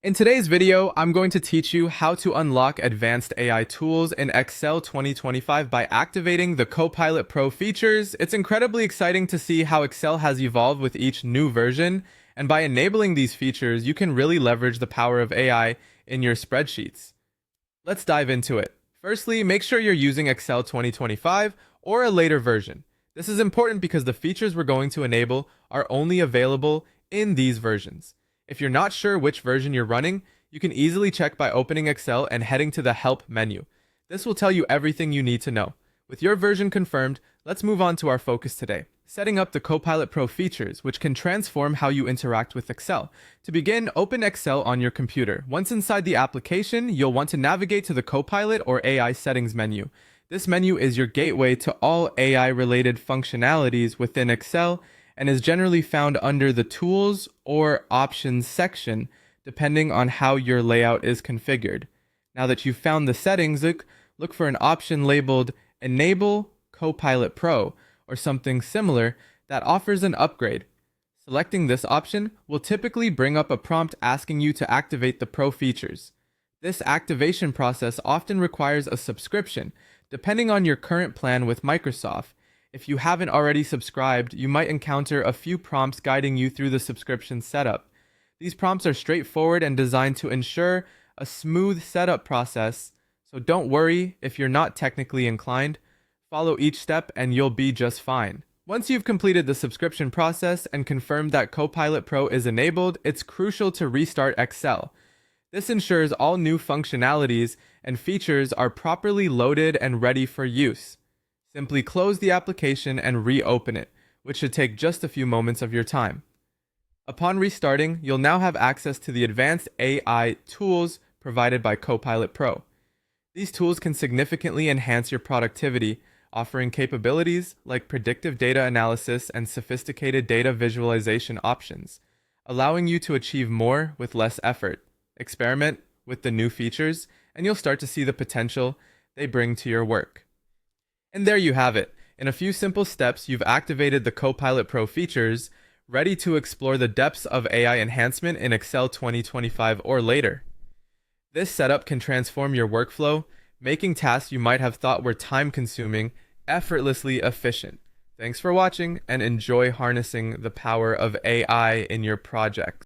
In today's video, I'm going to teach you how to unlock advanced AI tools in Excel 2025 by activating the Copilot Pro features. It's incredibly exciting to see how Excel has evolved with each new version, and by enabling these features, you can really leverage the power of AI in your spreadsheets. Let's dive into it. Firstly, make sure you're using Excel 2025 or a later version. This is important because the features we're going to enable are only available in these versions. If you're not sure which version you're running, you can easily check by opening Excel and heading to the Help menu. This will tell you everything you need to know. With your version confirmed, let's move on to our focus today. Setting up the Copilot Pro features, which can transform how you interact with Excel. To begin, open Excel on your computer. Once inside the application, you'll want to navigate to the Copilot or AI settings menu. This menu is your gateway to all AI-related functionalities within Excel and is generally found under the Tools or Options section, depending on how your layout is configured. Now that you've found the settings, look for an option labeled Enable Copilot Pro or something similar that offers an upgrade. Selecting this option will typically bring up a prompt asking you to activate the Pro features. This activation process often requires a subscription, depending on your current plan with Microsoft. If you haven't already subscribed, you might encounter a few prompts guiding you through the subscription setup. These prompts are straightforward and designed to ensure a smooth setup process, so don't worry if you're not technically inclined. Follow each step and you'll be just fine. Once you've completed the subscription process and confirmed that Copilot Pro is enabled, it's crucial to restart Excel. This ensures all new functionalities and features are properly loaded and ready for use. Simply close the application and reopen it, which should take just a few moments of your time. Upon restarting, you'll now have access to the advanced AI tools provided by Copilot Pro. These tools can significantly enhance your productivity, offering capabilities like predictive data analysis and sophisticated data visualization options, allowing you to achieve more with less effort. Experiment with the new features, and you'll start to see the potential they bring to your work. And there you have it. In a few simple steps, you've activated the Copilot Pro features, ready to explore the depths of AI enhancement in Excel 2025 or later. This setup can transform your workflow, making tasks you might have thought were time-consuming effortlessly efficient. Thanks for watching and enjoy harnessing the power of AI in your project.